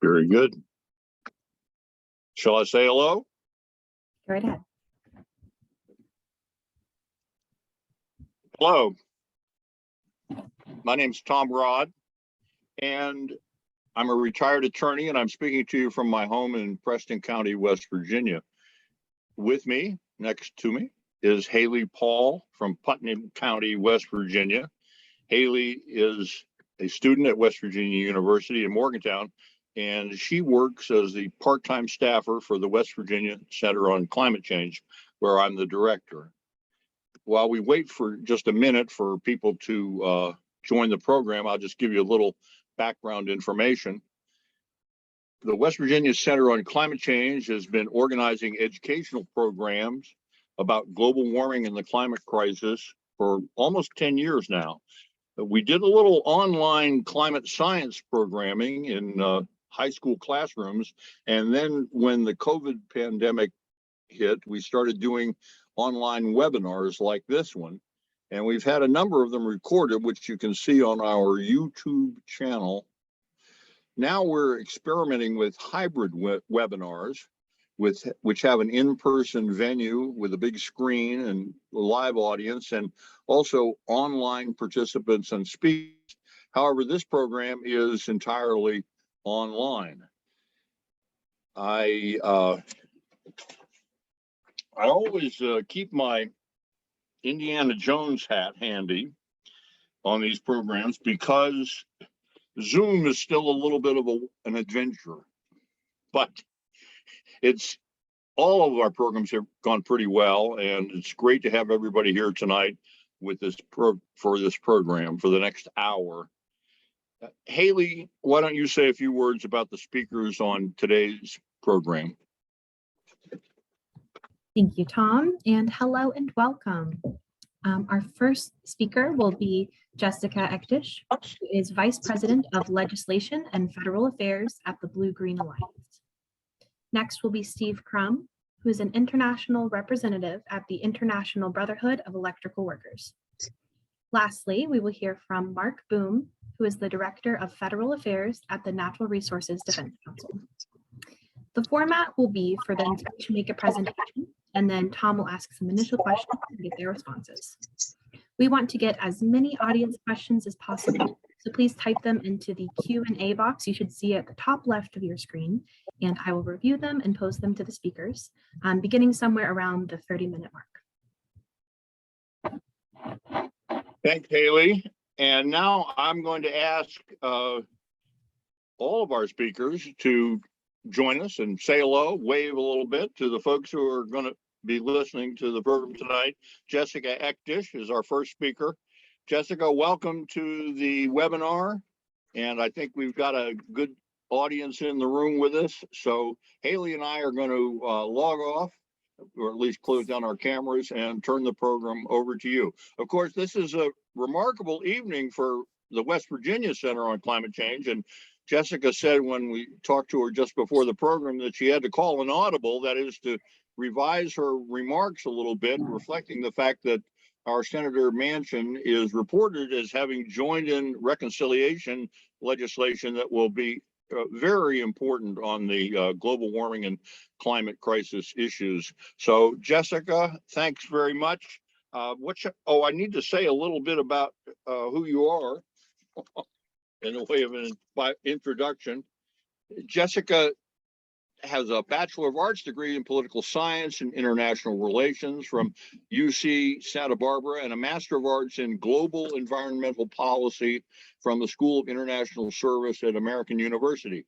Very good. Shall I say hello? Go right ahead. Hello. My name's Tom Rod, and I'm a retired attorney, and I'm speaking to you from my home in Preston County, West Virginia. With me, next to me, is Haley Paul from Putnam County, West Virginia. Haley is a student at West Virginia University in Morgantown, and she works as the part-time staffer for the West Virginia Center on Climate Change, where I'm the director. While we wait for just a minute for people to join the program, I'll just give you a little background information. The West Virginia Center on Climate Change has been organizing educational programs about global warming and the climate crisis for almost 10 years now. We did a little online climate science programming in high school classrooms. And then when the COVID pandemic hit, we started doing online webinars like this one. And we've had a number of them recorded, which you can see on our YouTube channel. Now we're experimenting with hybrid webinars, which have an in-person venue with a big screen and a live audience, and also online participants and speakers. However, this program is entirely online. I always keep my Indiana Jones hat handy on these programs because Zoom is still a little bit of an adventure, but all of our programs have gone pretty well, and it's great to have everybody here tonight with this for this program for the next hour. Haley, why don't you say a few words about the speakers on today's program? Thank you, Tom, and hello and welcome. Our first speaker will be Jessica Eckdish, who is Vice President of Legislation and Federal Affairs at the BlueGreen Alliance. Next will be Steve Crum, who is an international representative at the International Brotherhood of Electrical Workers. Lastly, we will hear from Marc Boom, who is the Director of Federal Affairs at the Natural Resources Defense Council. The format will be for them to make a presentation, and then Tom will ask some initial questions and get their responses. We want to get as many audience questions as possible, so please type them into the Q&A box you should see at the top left of your screen, and I will review them and post them to the speakers, beginning somewhere around the 30-minute mark. Thanks, Haley. And now I'm going to ask all of our speakers to join us and say hello, wave a little bit to the folks who are going to be listening to the program tonight. Jessica Eckdish is our first speaker. Jessica, welcome to the webinar. And I think we've got a good audience in the room with us. So Haley and I are going to log off, or at least close down our cameras and turn the program over to you. Of course, this is a remarkable evening for the West Virginia Center on Climate Change. And Jessica said when we talked to her just before the program that she had to call an audible, that is to revise her remarks a little bit, reflecting the fact that our Senator Manchin is reported as having joined in reconciliation legislation that will be very important on the global warming and climate crisis issues. So Jessica, thanks very much. I need to say a little bit about who you are in the way of an introduction. Jessica has a Bachelor of Arts degree in Political Science and International Relations from UC Santa Barbara and a Master of Arts in Global Environmental Policy from the School of International Service at American University.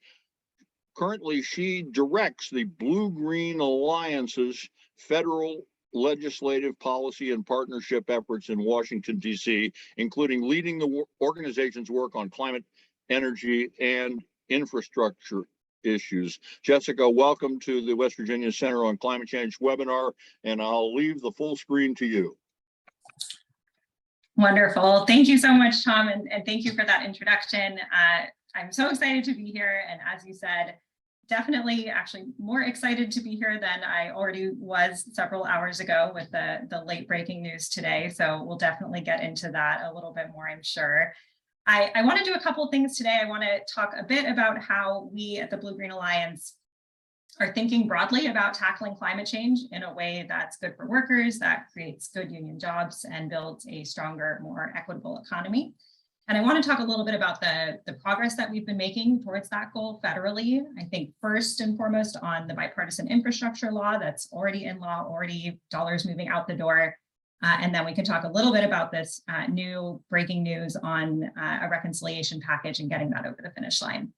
Currently, she directs the BlueGreen Alliance's federal legislative policy and partnership efforts in Washington, D.C., including leading the organization's work on climate, energy, and infrastructure issues. Jessica, welcome to the West Virginia Center on Climate Change webinar, and I'll leave the full screen to you. Wonderful. Thank you so much, Tom, and thank you for that introduction. I'm so excited to be here, and as you said, definitely actually more excited to be here than I already was several hours ago with the late breaking news today. So we'll definitely get into that a little bit more, I'm sure. I want to do a couple of things today. I want to talk a bit about how we at the BlueGreen Alliance are thinking broadly about tackling climate change in a way that's good for workers, that creates good union jobs, and builds a stronger, more equitable economy. And I want to talk a little bit about the progress that we've been making towards that goal federally. I think first and foremost on the bipartisan infrastructure law that's already in law, already dollars moving out the door. And then we can talk a little bit about this new breaking news on a reconciliation package and getting that over the finish line.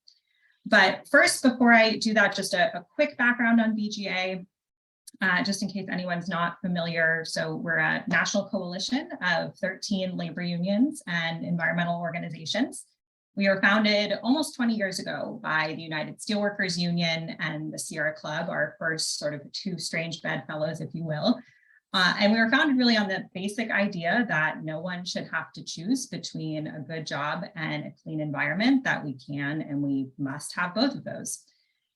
But first, before I do that, just a quick background on BGA, just in case anyone's not familiar. So we're a national coalition of 13 labor unions and environmental organizations. We were founded almost 20 years ago by the United Steelworkers Union and the Sierra Club, our first sort of two strange bedfellows, if you will. And we were founded really on the basic idea that no one should have to choose between a good job and a clean environment, that we can and we must have both of those.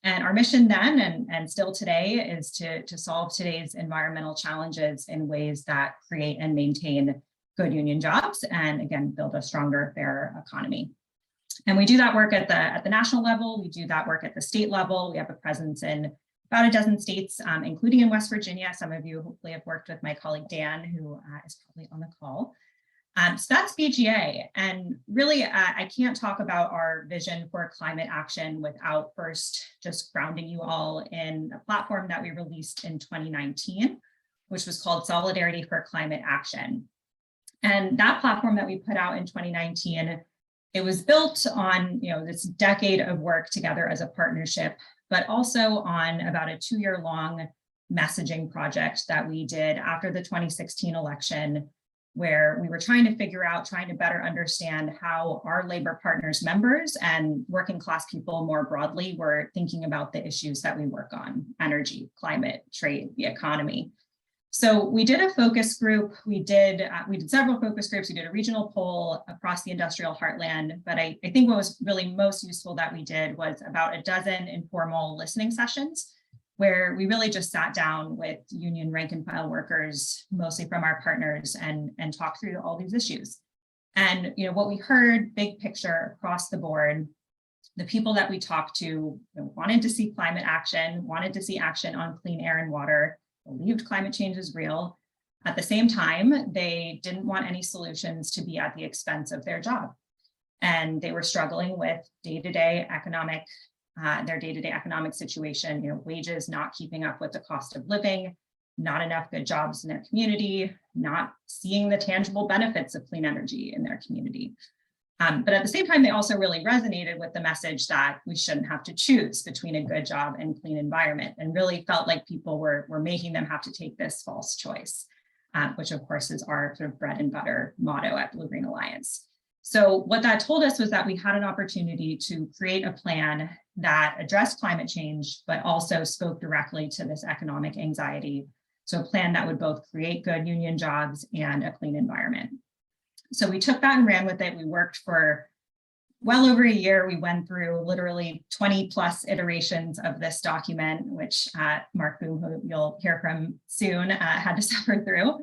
And our mission then and still today is to solve today's environmental challenges in ways that create and maintain good union jobs and again, build a stronger, fairer economy. And we do that work at the national level. We do that work at the state level. We have a presence in about a dozen states, including in West Virginia. Some of you hopefully have worked with my colleague Dan, who is probably on the call. So that's BGA. And really, I can't talk about our vision for climate action without first just grounding you all in a platform that we released in 2019, which was called Solidarity for Climate Action. And that platform that we put out in 2019, it was built on this decade of work together as a partnership, but also on about a 2-year-long messaging project that we did after the 2016 election, where we were trying to better understand how our labor partners, members, and working class people more broadly were thinking about the issues that we work on: energy, climate, trade, the economy. So we did a focus group. We did several focus groups. We did a regional poll across the industrial heartland. But I think what was really most useful that we did was about a dozen informal listening sessions, where we really just sat down with union rank and file workers, mostly from our partners, and talked through all these issues. And what we heard, big picture across the board, the people that we talked to wanted to see climate action, wanted to see action on clean air and water, believed climate change is real. At the same time, they didn't want any solutions to be at the expense of their job. And they were struggling with their day-to-day economic situation, wages not keeping up with the cost of living, not enough good jobs in their community, not seeing the tangible benefits of clean energy in their community. But at the same time, they also really resonated with the message that we shouldn't have to choose between a good job and clean environment, and really felt like people were making them have to take this false choice, which of course is our sort of bread and butter motto at BlueGreen Alliance. So what that told us was that we had an opportunity to create a plan that addressed climate change, but also spoke directly to this economic anxiety. So a plan that would both create good union jobs and a clean environment. So we took that and ran with it. We worked for well over a year. We went through literally 20 plus iterations of this document, which Marc Boom, who you'll hear from soon, had to suffer through.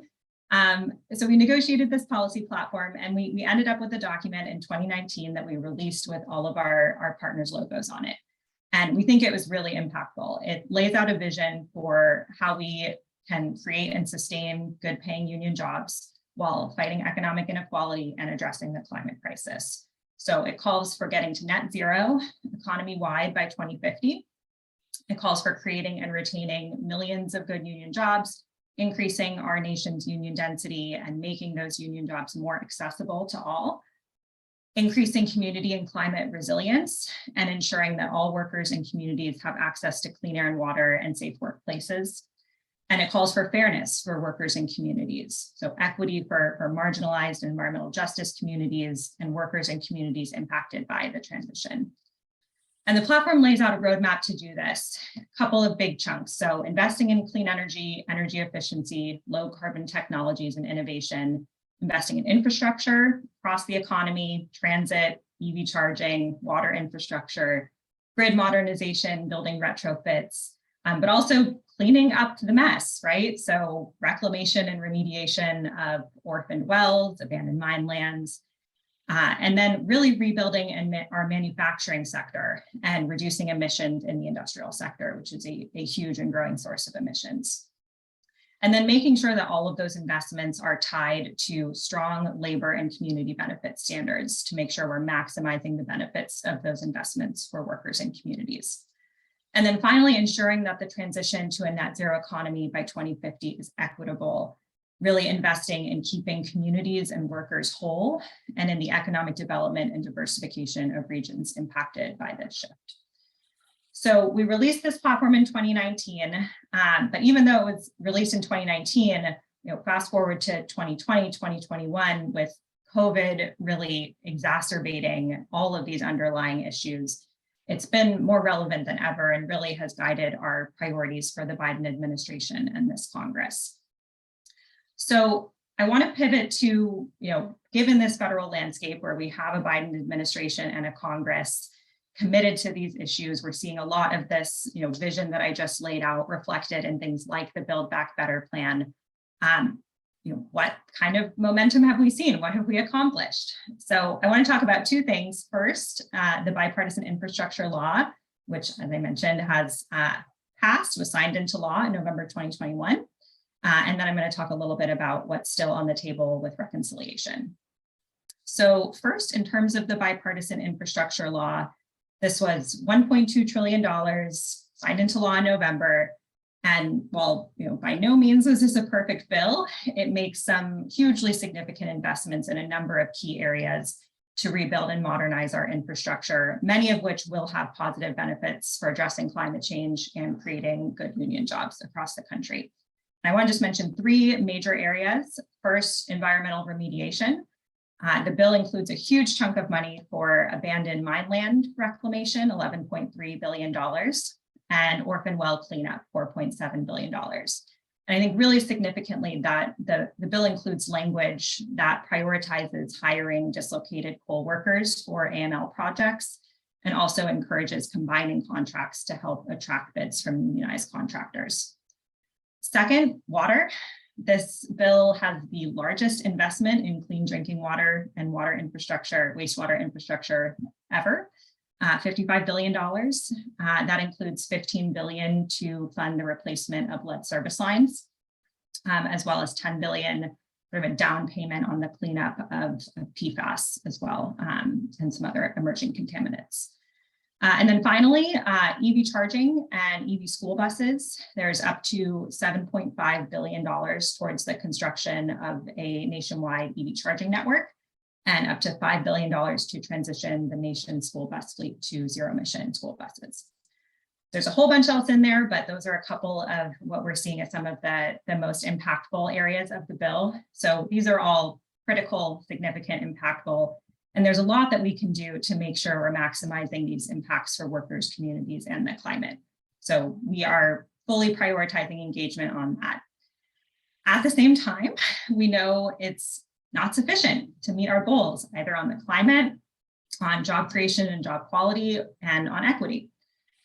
So we negotiated this policy platform, and we ended up with a document in 2019 that we released with all of our partners' logos on it. And we think it was really impactful. It lays out a vision for how we can create and sustain good paying union jobs while fighting economic inequality and addressing the climate crisis. So it calls for getting to net zero economy-wide by 2050. It calls for creating and retaining millions of good union jobs, increasing our nation's union density and making those union jobs more accessible to all, increasing community and climate resilience, and ensuring that all workers and communities have access to clean air and water and safe workplaces. And it calls for fairness for workers and communities. So equity for marginalized and environmental justice communities and workers and communities impacted by the transition. And the platform lays out a roadmap to do this, a couple of big chunks. So investing in clean energy, energy efficiency, low carbon technologies and innovation, investing in infrastructure across the economy, transit, EV charging, water infrastructure, grid modernization, building retrofits, but also cleaning up the mess, right? So reclamation and remediation of orphaned wells, abandoned mine lands, And then really rebuilding our manufacturing sector and reducing emissions in the industrial sector, which is a huge and growing source of emissions. And then making sure that all of those investments are tied to strong labor and community benefit standards to make sure we're maximizing the benefits of those investments for workers and communities. And then finally, ensuring that the transition to a net zero economy by 2050 is equitable, really investing in keeping communities and workers whole and in the economic development and diversification of regions impacted by this shift. So we released this platform in 2019, but even though it was released in 2019, fast forward to 2020, 2021, with COVID really exacerbating all of these underlying issues, it's been more relevant than ever and really has guided our priorities for the Biden administration and this Congress. So I want to pivot to, given this federal landscape where we have a Biden administration and a Congress committed to these issues, we're seeing a lot of this, vision that I just laid out reflected in things like the Build Back Better plan. What kind of momentum have we seen? What have we accomplished? So I want to talk about two things. First, the bipartisan infrastructure law, which, as I mentioned, has was signed into law in November 2021. And then I'm going to talk a little bit about what's still on the table with reconciliation. So first, in terms of the bipartisan infrastructure law, this was $1.2 trillion signed into law in November. And while by no means is this a perfect bill, it makes some hugely significant investments in a number of key areas to rebuild and modernize our infrastructure, many of which will have positive benefits for addressing climate change and creating good union jobs across the country. I want to just mention three major areas. First, environmental remediation. The bill includes a huge chunk of money for abandoned mine land reclamation, $11.3 billion, and orphan well cleanup, $4.7 billion. And I think really significantly that the bill includes language that prioritizes hiring dislocated coal workers for AML projects and also encourages combining contracts to help attract bids from unionized contractors. Second, water. This bill has the largest investment in clean drinking water and water infrastructure, wastewater infrastructure ever, $55 billion. That includes $15 billion to fund the replacement of lead service lines, as well as $10 billion sort of a down payment on the cleanup of PFAS as well, and some other emerging contaminants. And then finally, EV charging and EV school buses. There's up to $7.5 billion towards the construction of a nationwide EV charging network and up to $5 billion to transition the nation's school bus fleet to zero-emission school buses. There's a whole bunch else in there, but those are a couple of what we're seeing as some of the most impactful areas of the bill. So these are all critical, significant, impactful. And there's a lot that we can do to make sure we're maximizing these impacts for workers, communities, and the climate. So we are fully prioritizing engagement on that. At the same time, we know it's not sufficient to meet our goals, either on the climate, on job creation and job quality, and on equity.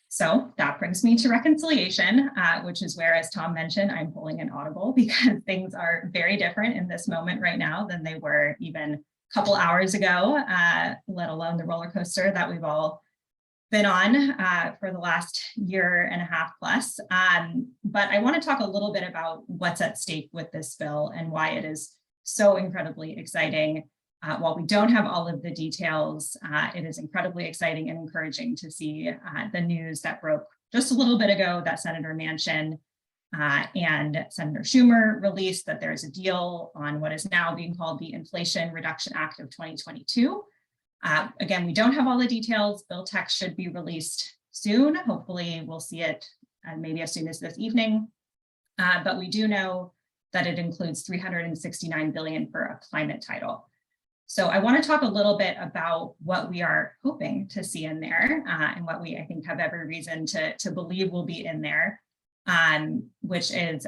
So that brings me to reconciliation, which is where, as Tom mentioned, I'm pulling an audible because things are very different in this moment right now than they were even couple hours ago, let alone the roller coaster that we've all been on for the last year and a half plus. But I want to talk a little bit about what's at stake with this bill and why it is so incredibly exciting. While we don't have all of the details, it is incredibly exciting and encouraging to see the news that broke just a little bit ago that Senator Manchin and Senator Schumer released that there's a deal on what is now being called the Inflation Reduction Act of 2022. Again, we don't have all the details. Bill text should be released soon. Hopefully we'll see it maybe as soon as this evening. But we do know that it includes $369 billion for a climate title. So I want to talk a little bit about what we are hoping to see in there and what we, I think, have every reason to believe will be in there. Which is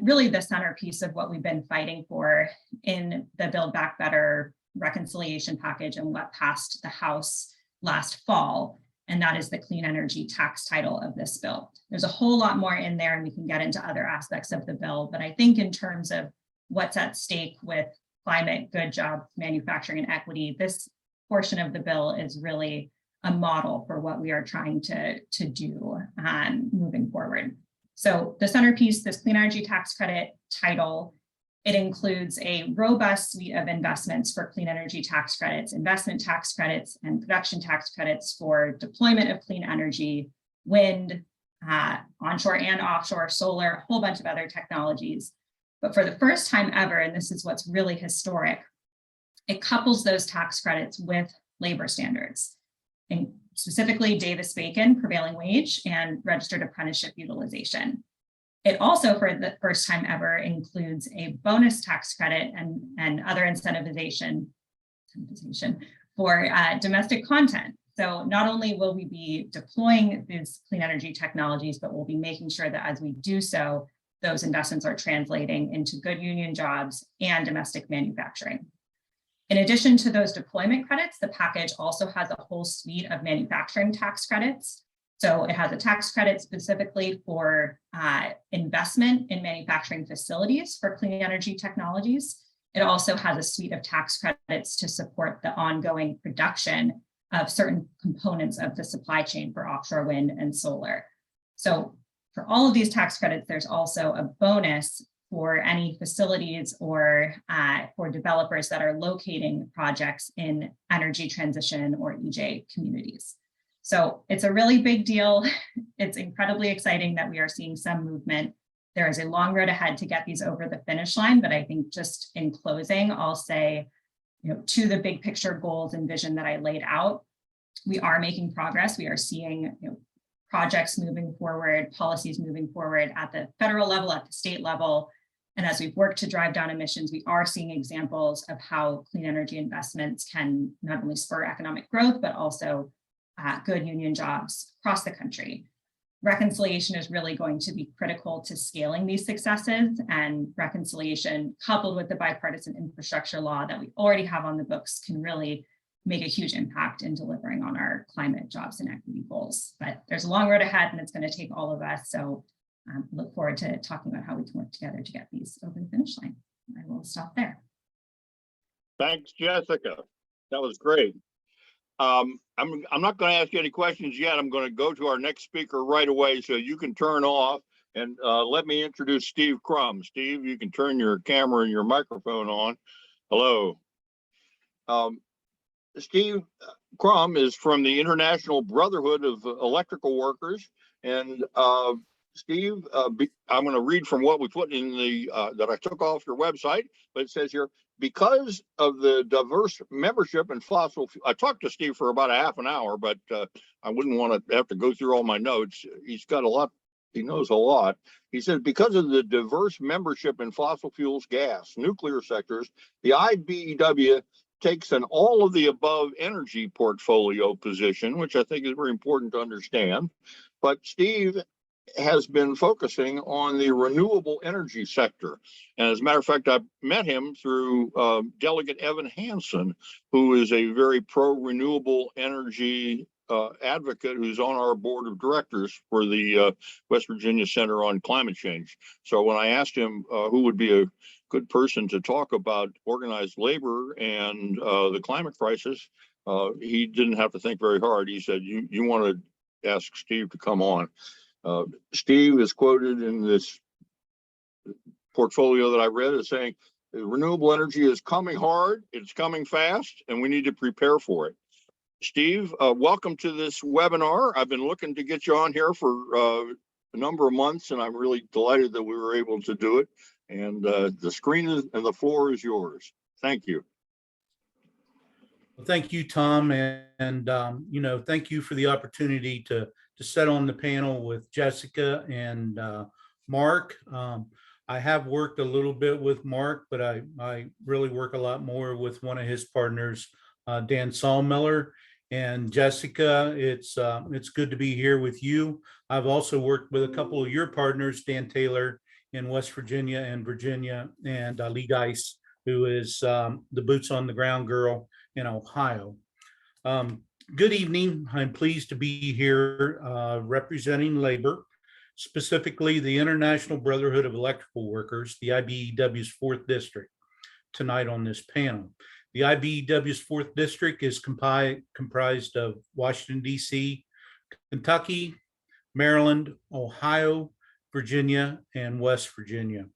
really the centerpiece of what we've been fighting for in the Build Back Better reconciliation package and what passed the House last fall, and that is the clean energy tax title of this bill. There's a whole lot more in there, and we can get into other aspects of the bill, but I think in terms of what's at stake with climate, good jobs, manufacturing, and equity, this portion of the bill is really a model for what we are trying to do moving forward. So the centerpiece, this clean energy tax credit title, it includes a robust suite of investments for clean energy tax credits, investment tax credits, and production tax credits for deployment of clean energy, wind, onshore and offshore, solar, a whole bunch of other technologies. But for the first time ever, and this is what's really historic, it couples those tax credits with labor standards, and specifically Davis-Bacon prevailing wage and registered apprenticeship utilization. It also, for the first time ever, includes a bonus tax credit and other incentivization for domestic content. So not only will we be deploying these clean energy technologies, but we'll be making sure that as we do so, those investments are translating into good union jobs and domestic manufacturing. In addition to those deployment credits, the package also has a whole suite of manufacturing tax credits. So it has a tax credit specifically for investment in manufacturing facilities for clean energy technologies. It also has a suite of tax credits to support the ongoing production of certain components of the supply chain for offshore wind and solar. So for all of these tax credits, there's also a bonus for any facilities or for developers that are locating projects in energy transition or EJ communities. So it's a really big deal. It's incredibly exciting that we are seeing some movement. There is a long road ahead to get these over the finish line, but I think just in closing, I'll say, to the big picture goals and vision that I laid out, we are making progress. We are seeing projects moving forward, policies moving forward at the federal level, at the state level. And as we've worked to drive down emissions, we are seeing examples of how clean energy investments can not only spur economic growth, but also good union jobs across the country. Reconciliation is really going to be critical to scaling these successes, and reconciliation coupled with the bipartisan infrastructure law that we already have on the books can really make a huge impact in delivering on our climate, jobs, and equity goals. But there's a long road ahead, and it's going to take all of us. So look forward to talking about how we can work together to get these over the finish line. I will stop there. Thanks, Jessica. That was great. I'm not going to ask you any questions yet. I'm going to go to our next speaker right away, so you can turn off and let me introduce Steve Crum. Steve, you can turn your camera and your microphone on. Hello. Steve Crum is from the International Brotherhood of Electrical Workers, and Steve, I'm going to read from what we put in the that I took off your website, but it says here, because of the diverse membership in fossil fuel, I talked to Steve for about a half an hour, but I wouldn't want to have to go through all my notes. He's got a lot. He knows a lot. He says, because of the diverse membership in fossil fuels, gas, nuclear sectors, the IBEW takes an all of the above energy portfolio position, which I think is very important to understand. But Steve has been focusing on the renewable energy sector. And as a matter of fact, I met him through Delegate Evan Hansen, who is a very pro-renewable energy advocate who's on our board of directors for the West Virginia Center on Climate Change. So when I asked him who would be a good person to talk about organized labor and the climate crisis, he didn't have to think very hard. He said, you want to ask Steve to come on. Steve is quoted in this portfolio that I read as saying, renewable energy is coming hard, it's coming fast, and we need to prepare for it. Steve, welcome to this webinar. I've been looking to get you on here for a number of months, and I'm really delighted that we were able to do it. And the screen and the floor is yours. Thank you. Well, thank you, Tom, and thank you for the opportunity to sit on the panel with Jessica and Marc. I have worked a little bit with Marc, but I really work a lot more with one of his partners, Dan Sawmiller. And Jessica, it's good to be here with you. I've also worked with a couple of your partners, Dan Taylor in West Virginia and Virginia, and Lee Geis, who is the boots on the ground girl in Ohio. Good evening. I'm pleased to be here representing labor, specifically the International Brotherhood of Electrical Workers, the IBEW's 4th District, tonight on this panel. The IBEW's 4th District is comprised of Washington, D.C., Kentucky, Maryland, Ohio, Virginia, and West Virginia.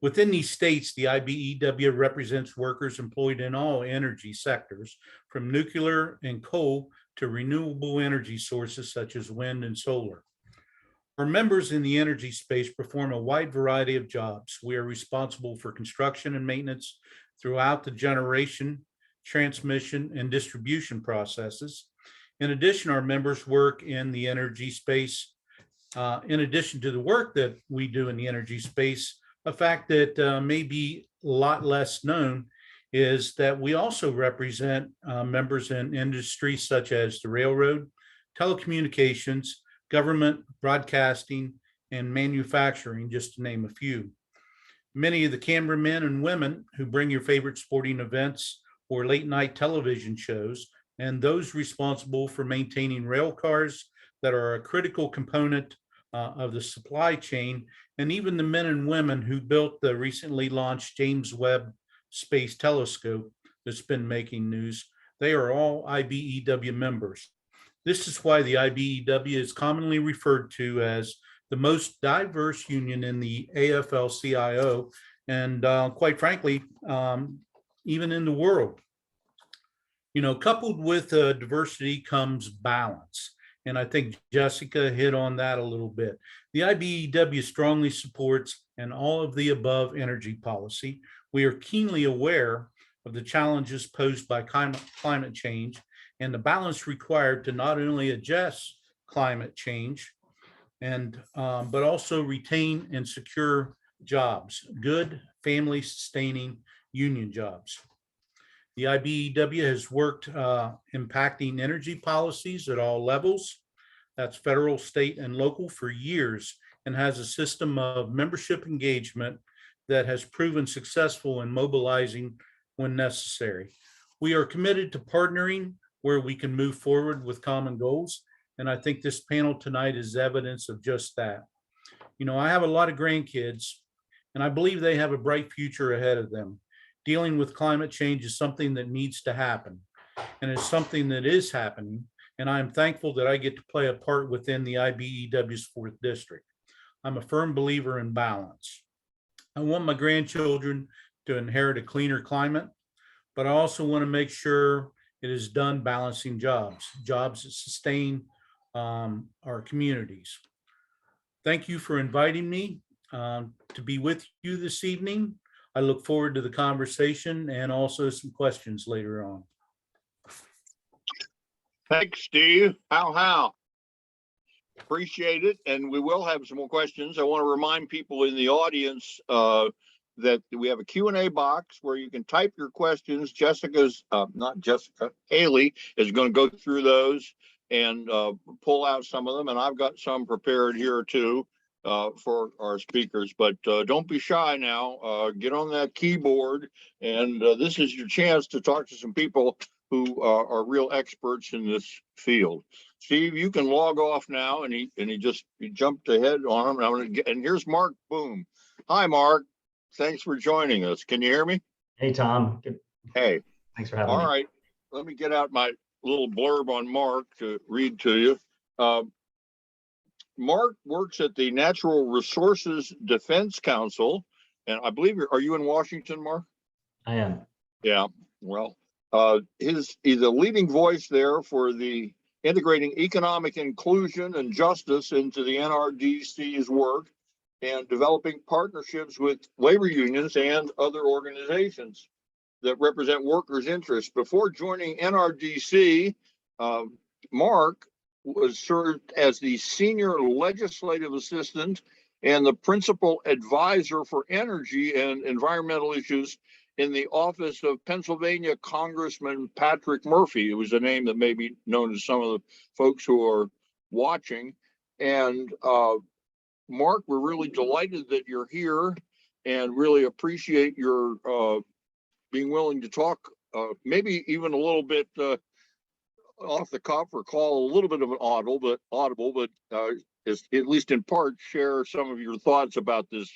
Within these states, the IBEW represents workers employed in all energy sectors, from nuclear and coal to renewable energy sources such as wind and solar. Our members in the energy space perform a wide variety of jobs. We are responsible for construction and maintenance throughout the generation, transmission, and distribution processes. In addition, our members work in the energy space. In addition to the work that we do in the energy space, a fact that may be a lot less known is that we also represent members in industries such as the railroad, telecommunications, government, broadcasting, and manufacturing, just to name a few. Many of the cameramen and women who bring your favorite sporting events or late night television shows, and those responsible for maintaining rail cars that are a critical component of the supply chain, and even the men and women who built the recently launched James Webb Space Telescope that's been making news, they are all IBEW members. This is why the IBEW is commonly referred to as the most diverse union in the AFL-CIO, and quite frankly, even in the world. You know, coupled with diversity comes balance. And I think Jessica hit on that a little bit. The IBEW strongly supports an all of the above energy policy. We are keenly aware of the challenges posed by climate change and the balance required to not only address climate change, but also retain and secure jobs, good, family-sustaining union jobs. The IBEW has worked impacting energy policies at all levels, that's federal, state, and local, for years, and has a system of membership engagement that has proven successful in mobilizing when necessary. We are committed to partnering where we can move forward with common goals, and I think this panel tonight is evidence of just that. You know, I have a lot of grandkids, and I believe they have a bright future ahead of them. Dealing with climate change is something that needs to happen, and it's something that is happening, and I'm thankful that I get to play a part within the IBEW's 4th District. I'm a firm believer in balance. I want my grandchildren to inherit a cleaner climate, but I also want to make sure it is done balancing jobs that sustain our communities. Thank you for inviting me to be with you this evening. I look forward to the conversation and also some questions later on. Thanks, Steve. How? Appreciate it. And we will have some more questions. I want to remind people in the audience that we have a Q&A box where you can type your questions. Haley is going to go through those and pull out some of them. And I've got some prepared here too for our speakers, but don't be shy now. Get on that keyboard, and this is your chance to talk to some people who are real experts in this field. Steve, you can log off now, and he jumped ahead on him. And here's Marc Boom. Hi, Marc. Thanks for joining us. Can you hear me? Hey, Tom. Good. Hey. Thanks for having me. All right. Let me get out my little blurb on Marc to read to you. Marc works at the Natural Resources Defense Council, and I believe are you in Washington, Marc? I am. Yeah. Well, he's a leading voice there for the integrating economic inclusion and justice into the NRDC's work and developing partnerships with labor unions and other organizations that represent workers' interests. Before joining NRDC, Marc served as the senior legislative assistant and the principal advisor for energy and environmental issues in the office of Pennsylvania Congressman Patrick Murphy. It was a name that may be known to some of the folks who are watching. And Marc, we're really delighted that you're here and really appreciate your being willing to talk, maybe even a little bit off the cuff or call a little bit of an audible, but at least in part, share some of your thoughts about this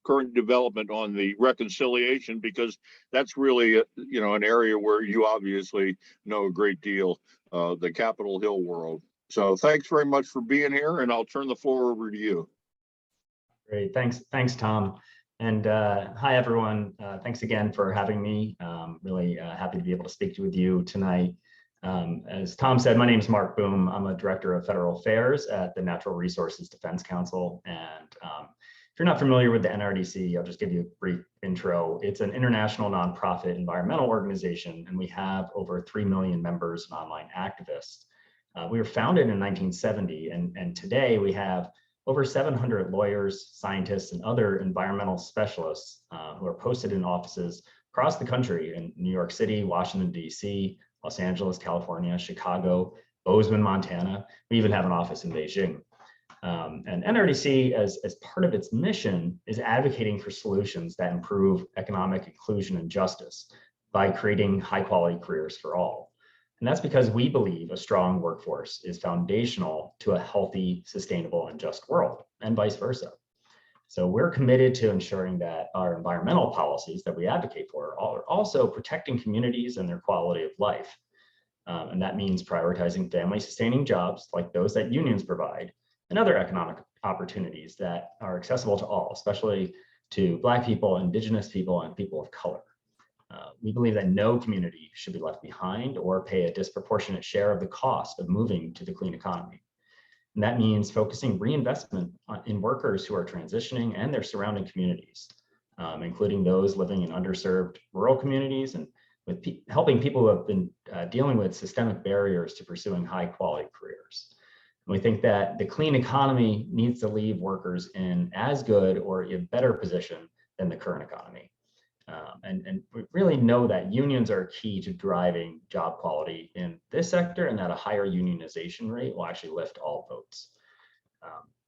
current development on the reconciliation, because that's really, an area where you obviously know a great deal, the Capitol Hill world. So thanks very much for being here, and I'll turn the floor over to you. Great. Thanks, Tom. And hi, everyone. Thanks again for having me. Really happy to be able to speak with you tonight. As Tom said, my name is Marc Boom. I'm a director of federal affairs at the Natural Resources Defense Council. And if you're not familiar with the NRDC, I'll just give you a brief intro. It's an international nonprofit environmental organization, and we have over 3 million members and online activists. We were founded in 1970, and today we have over 700 lawyers, scientists, and other environmental specialists who are posted in offices across the country in New York City, Washington, D.C., Los Angeles, California, Chicago, Bozeman, Montana. We even have an office in Beijing. And NRDC, as part of its mission, is advocating for solutions that improve economic inclusion and justice by creating high-quality careers for all. And that's because we believe a strong workforce is foundational to a healthy, sustainable, and just world, and vice versa. So we're committed to ensuring that our environmental policies that we advocate for are also protecting communities and their quality of life. And that means prioritizing family-sustaining jobs like those that unions provide, and other economic opportunities that are accessible to all, especially to Black people, Indigenous people, and people of color. We believe that no community should be left behind or pay a disproportionate share of the cost of moving to the clean economy. And that means focusing reinvestment in workers who are transitioning and their surrounding communities, including those living in underserved rural communities, and with helping people who have been dealing with systemic barriers to pursuing high quality careers. And we think that the clean economy needs to leave workers in as good or a better position than the current economy. And we really know that unions are key to driving job quality in this sector, and that a higher unionization rate will actually lift all boats.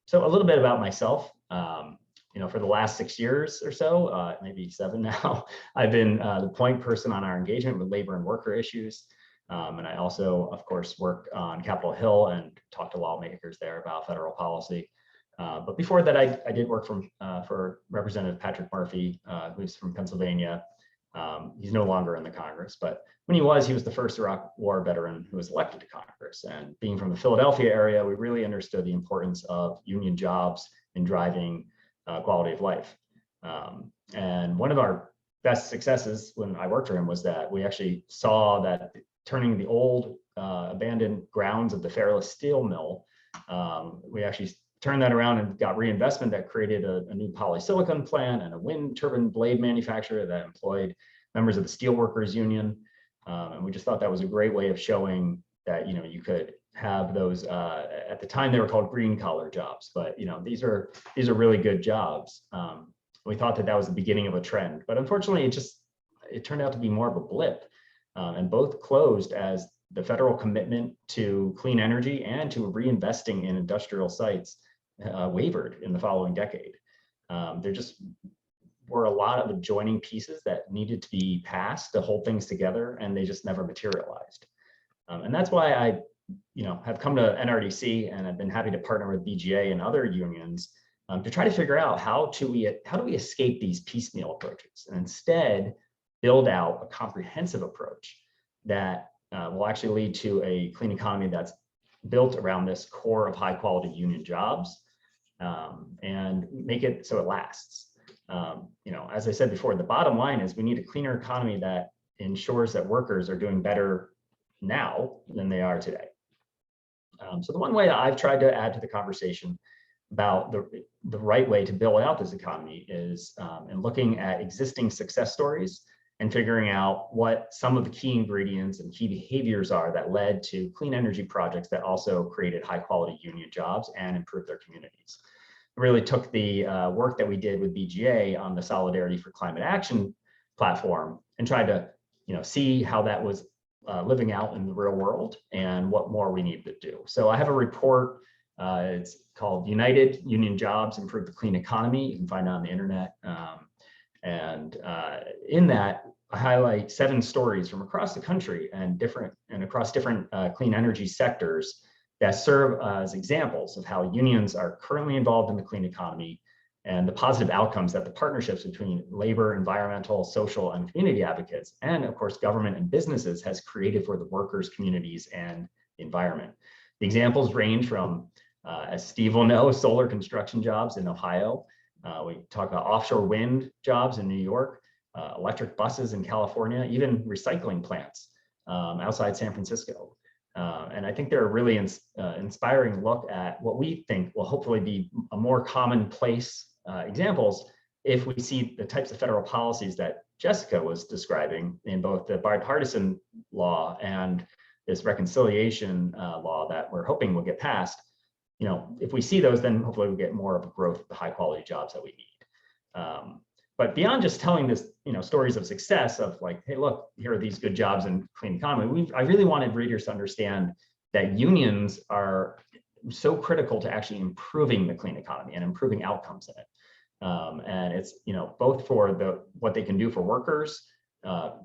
So a little bit about myself. For the last 6 years or so, maybe 7 now, I've been the point person on our engagement with labor and worker issues. And I also, of course, work on Capitol Hill and talk to lawmakers there about federal policy. But before that, I did work for Representative Patrick Murphy, who's from Pennsylvania. He's no longer in the Congress, but when he was the first Iraq War veteran who was elected to Congress. And being from the Philadelphia area, we really understood the importance of union jobs in driving quality of life. And one of our best successes when I worked for him was that we actually saw that turning the old abandoned grounds of the Fairless Steel Mill, we actually turned that around and got reinvestment that created a new polysilicon plant and a wind turbine blade manufacturer that employed members of the Steelworkers Union. And we just thought that was a great way of showing that, you could have those, at the time they were called green collar jobs, but these are really good jobs. We thought that was the beginning of a trend, but unfortunately it turned out to be more of a blip, and both closed as the federal commitment to clean energy and to reinvesting in industrial sites wavered in the following decade. There just were a lot of adjoining pieces that needed to be passed to hold things together, and they just never materialized. And that's why I, have come to NRDC, and I've been happy to partner with BGA and other unions to try to figure out how do we escape these piecemeal approaches and instead build out a comprehensive approach that will actually lead to a clean economy that's built around this core of high quality union jobs, and make it so it lasts. As I said before, the bottom line is we need a cleaner economy that ensures that workers are doing better now than they are today. So the one way that I've tried to add to the conversation about the right way to build out this economy is in looking at existing success stories and figuring out what some of the key ingredients and key behaviors are that led to clean energy projects that also created high quality union jobs and improved their communities. It really took the work that we did with BGA on the Solidarity for Climate Action platform and tried to see how that was living out in the real world and what more we need to do. So I have a report, it's called United Union Jobs Improve the Clean Economy. You can find it on the internet. In that, I highlight 7 stories from across the country and across different clean energy sectors that serve as examples of how unions are currently involved in the clean economy and the positive outcomes that the partnerships between labor, environmental, social, and community advocates, and of course, government and businesses has created for the workers, communities, and the environment. The examples range from, as Steve will know, solar construction jobs in Ohio. We talk about offshore wind jobs in New York, electric buses in California, even recycling plants outside San Francisco. And I think they're a really inspiring look at what we think will hopefully be a more commonplace examples if we see the types of federal policies that Jessica was describing in both the bipartisan law and this reconciliation law that we're hoping will get passed. You know, if we see those, then hopefully we'll get more of a growth of the high quality jobs that we need. But beyond just telling this, you know, stories of success of like, hey, look, here are these good jobs in clean economy. I really wanted readers to understand that unions are so critical to actually improving the clean economy and improving outcomes in it. And it's, you know, both for what they can do for workers,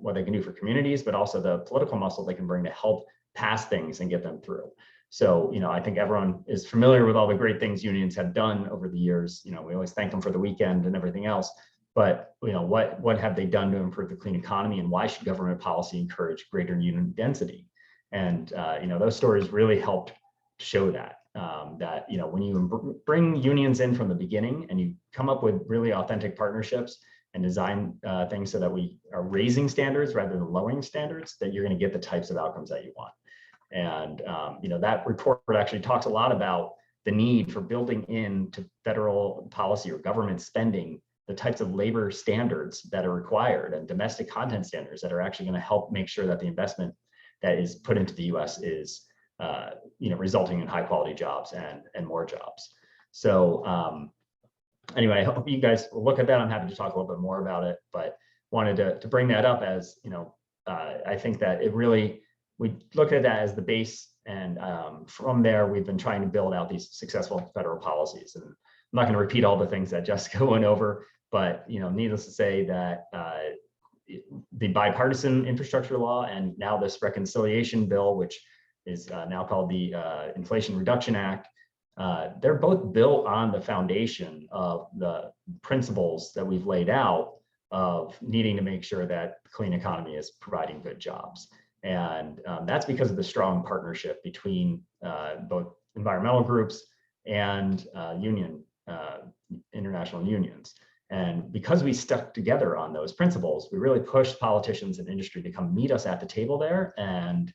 what they can do for communities, but also the political muscle they can bring to help pass things and get them through. So, you know, I think everyone is familiar with all the great things unions have done over the years. You know, we always thank them for the weekend and everything else. But, you know, what have they done to improve the clean economy, and why should government policy encourage greater union density? And, you know, those stories really helped show that, that, you know, when you bring unions in from the beginning and you come up with really authentic partnerships and design things so that we are raising standards rather than lowering standards, that you're going to get the types of outcomes that you want. And, you know, that report actually talks a lot about the need for building into federal policy or government spending the types of labor standards that are required and domestic content standards that are actually going to help make sure that the investment that is put into the U.S. is, you know, resulting in high quality jobs and more jobs. So anyway, I hope you guys will look at that. I'm happy to talk a little bit more about it, but wanted to bring that up as, you know, I think that it really, we look at that as the base, and from there we've been trying to build out these successful federal policies. And I'm not going to repeat all the things that Jessica went over, but, you know, needless to say that the bipartisan infrastructure law and now this reconciliation bill, which is now called the Inflation Reduction Act, they're both built on the foundation of the principles that we've laid out of needing to make sure that the clean economy is providing good jobs. And that's because of the strong partnership between both environmental groups and international unions. And because we stuck together on those principles, we really pushed politicians and industry to come meet us at the table there and,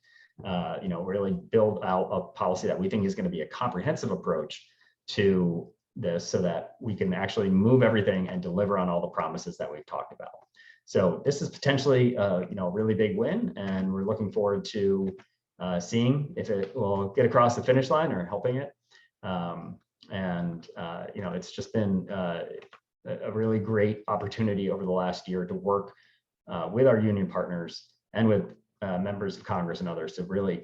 you know, really build out a policy that we think is going to be a comprehensive approach to this, so that we can actually move everything and deliver on all the promises that we've talked about. So this is potentially, you know, a really big win, and we're looking forward to seeing if it will get across the finish line or helping it. You know, it's just been a really great opportunity over the last year to work with our union partners and with members of Congress and others to really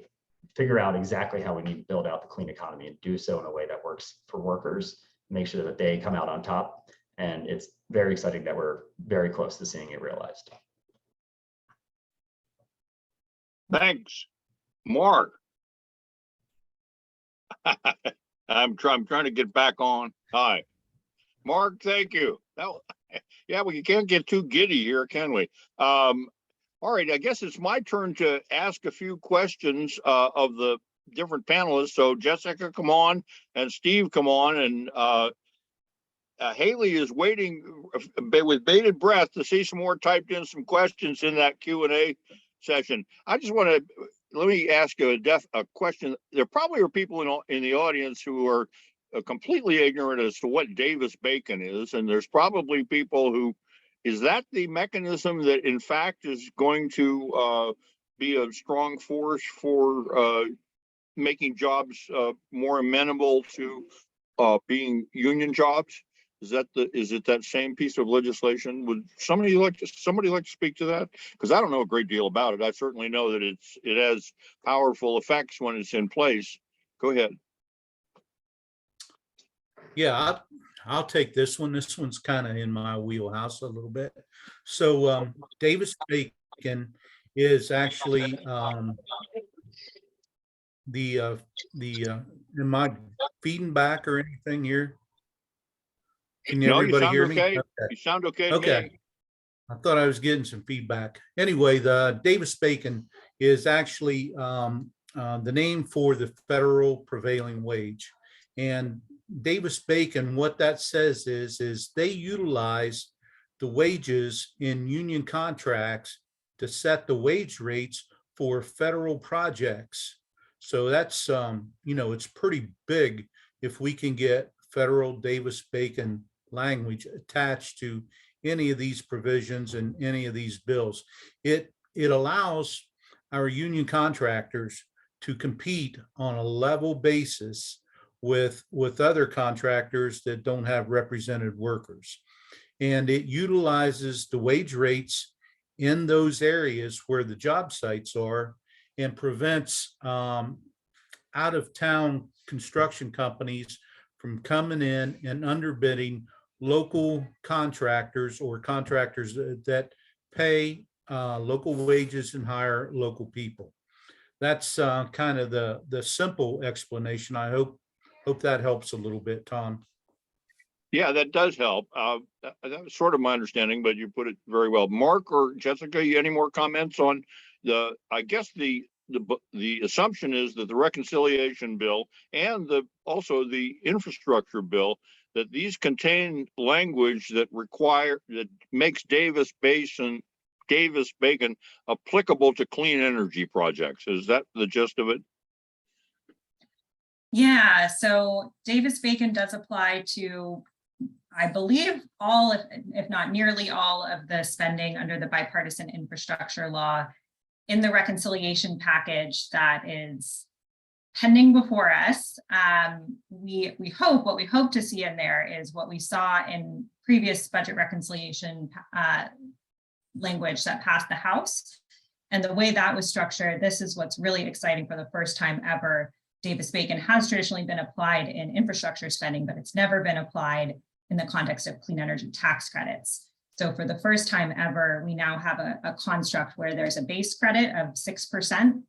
figure out exactly how we need to build out the clean economy and do so in a way that works for workers, make sure that they come out on top. And it's very exciting that we're very close to seeing it realized. Thanks, Mark. I'm trying to get back on. Hi, Mark. Thank you. Yeah, we can't get too giddy here, can we? All right, I guess it's my turn to ask a few questions of the different panelists. So Jessica, come on, and Steve, come on, and Haley is waiting with bated breath to see some more typed in some questions in that Q&A session. I just want to, let me ask you a question. There probably are people in the audience who are completely ignorant as to what Davis-Bacon is, and there's probably people who, is that the mechanism that in fact is going to be a strong force for making jobs more amenable to being union jobs? Is it that same piece of legislation? Would somebody like to speak to that? Because I don't know a great deal about it. I certainly know that it has powerful effects when it's in place. Go ahead. Yeah, I'll take this one. This one's kind of in my wheelhouse a little bit. So Davis-Bacon is actually am I feeding back or anything here? Can No, you everybody sound hear me? okay. Okay. You sound okay to Okay. me. I thought I was getting some feedback. Anyway, the Davis-Bacon is actually the name for the federal prevailing wage. And Davis-Bacon, what that says is they utilize the wages in union contracts to set the wage rates for federal projects. So that's, it's pretty big if we can get federal Davis-Bacon language attached to any of these provisions and any of these bills. It allows our union contractors to compete on a level basis with other contractors that don't have represented workers. And it utilizes the wage rates in those areas where the job sites are and prevents out of town construction companies from coming in and underbidding local contractors or contractors that pay local wages and hire local people. That's kind of the simple explanation. I hope that helps a little bit, Tom. Yeah, that does help. That was sort of my understanding, but you put it very well. Mark or Jessica, any more comments on I guess the assumption is that the reconciliation bill and also the infrastructure bill, that these contain language that makes Davis-Bacon applicable to clean energy projects. Is that the gist of it? Yeah, so Davis-Bacon does apply to, I believe, all, if not nearly all, of the spending under the bipartisan infrastructure law in the reconciliation package that is pending before us. We hope to see in there is what we saw in previous budget reconciliation language that passed the House. And the way that was structured, this is what's really exciting. For the first time ever, Davis-Bacon has traditionally been applied in infrastructure spending, but it's never been applied in the context of clean energy tax credits. So for the first time ever, we now have a construct where there's a base credit of 6%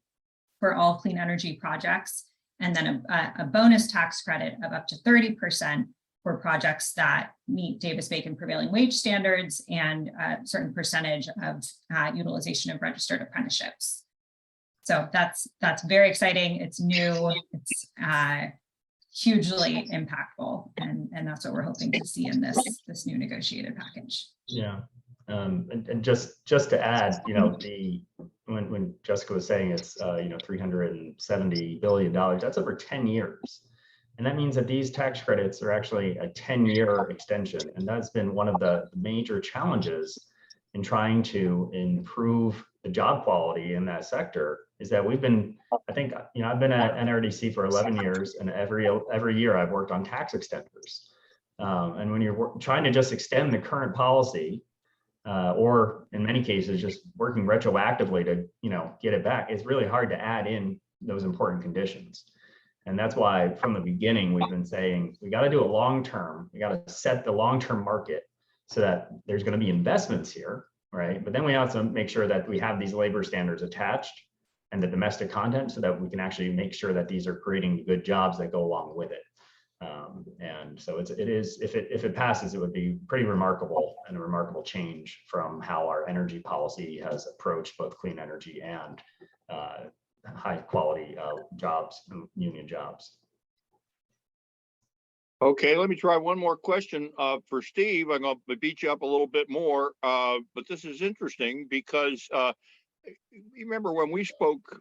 for all clean energy projects, and then a bonus tax credit of up to 30% for projects that meet Davis-Bacon prevailing wage standards and a certain percentage of utilization of registered apprenticeships. So that's very exciting. It's new. It's hugely impactful, and that's what we're hoping to see in this new negotiated package. Yeah, and just to add, when Jessica was saying it's $370 billion, that's over 10 years. And that means that these tax credits are actually a 10-year extension. And that's been one of the major challenges in trying to improve the job quality in that sector, is that we've been, I've been at NRDC for 11 years, and every year I've worked on tax extenders. And when you're trying to just extend the current policy, or in many cases, just working retroactively to, get it back, it's really hard to add in those important conditions. And that's why from the beginning, we've been saying, we got to do it long-term. We got to set the long-term market so that there's going to be investments here, right? But then we have to make sure that we have these labor standards attached and the domestic content, so that we can actually make sure that these are creating good jobs that go along with it. And so it is, if it passes, it would be pretty remarkable, and a remarkable change from how our energy policy has approached both clean energy and high quality jobs, union jobs. Okay, let me try one more question for Steve. I'm going to beat you up a little bit more, but this is interesting because you remember when we spoke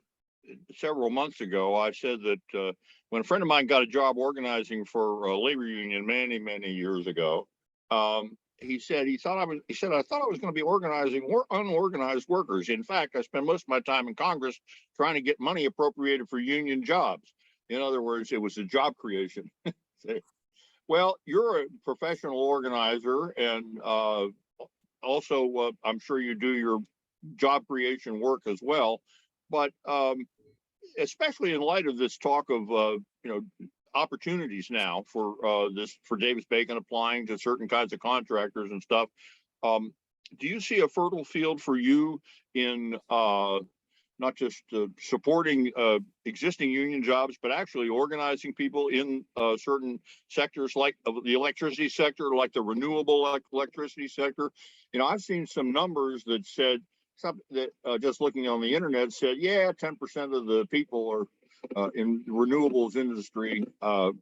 several months ago, I said that when a friend of mine got a job organizing for a labor union many years ago, he said I thought I was going to be organizing unorganized workers. In fact, I spent most of my time in Congress trying to get money appropriated for union jobs. In other words, it was a job creation. Well, you're a professional organizer, and also I'm sure you do your job creation work as well. But especially in light of this talk of opportunities now for Davis-Bacon applying to certain kinds of contractors and stuff, do you see a fertile field for you in not just supporting existing union jobs, but actually organizing people in certain sectors like the electricity sector, like the renewable electricity sector. I've seen some numbers that said something that just looking on the internet said, yeah, 10% of the people are in renewables industry,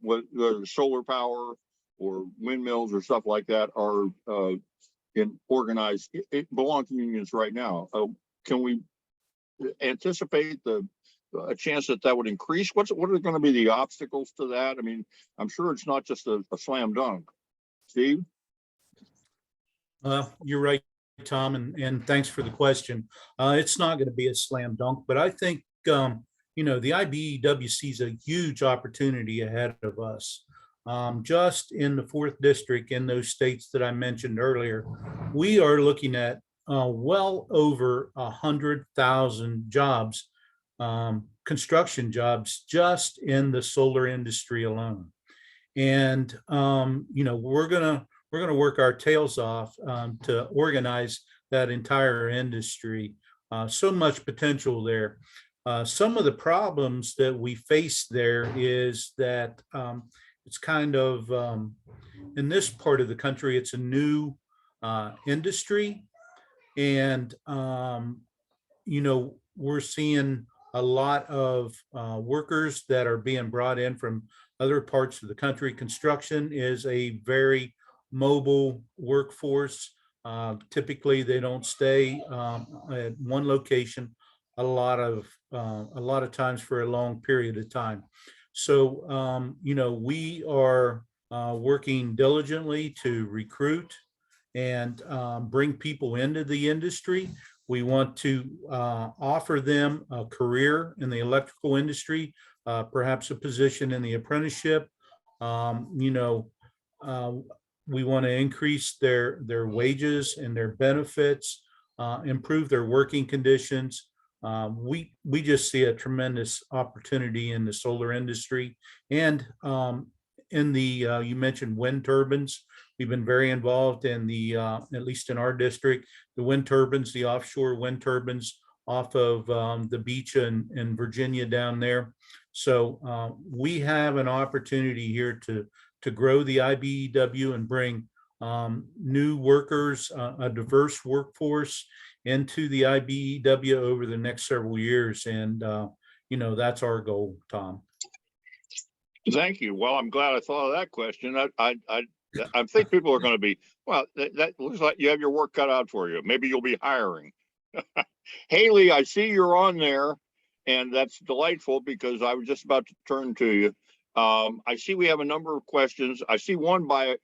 whether solar power or windmills or stuff like that, are in organized. It belongs to unions right now. Can we anticipate a chance that would increase? What are going to be the obstacles to that? I mean, I'm sure it's not just a slam dunk. Steve? You're right, Tom, and thanks for the question. It's not going to be a slam dunk, but I think, the IBEW sees a huge opportunity ahead of us. Just in the 4th district, in those states that I mentioned earlier, we are looking at well over 100,000 jobs, construction jobs, just in the solar industry alone. And we're gonna work our tails off to organize that entire industry. So much potential there. Some of the problems that we face there is that it's kind of in this part of the country, it's a new industry, and we're seeing a lot of workers that are being brought in from other parts of the country. Construction is a very mobile workforce. Typically, they don't stay at one location a lot of times for a long period of time. So, we are working diligently to recruit and bring people into the industry. We want to offer them a career in the electrical industry, perhaps a position in the apprenticeship. We want to increase their wages and their benefits, improve their working conditions. We just see a tremendous opportunity in the solar industry, and in the you mentioned wind turbines. We've been very involved in the at least in our district, the wind turbines, the offshore wind turbines off of the beach in Virginia down there. So we have an opportunity here to grow the IBEW and bring new workers, a diverse workforce into the IBEW over the next several years. And, that's our goal, Tom. Thank you. Well, I'm glad I thought of that question. I think people are going to be, well, that looks like you have your work cut out for you. Maybe you'll be hiring. Haley, I see you're on there, and that's delightful because I was just about to turn to you. I see we have a number of questions. I see one by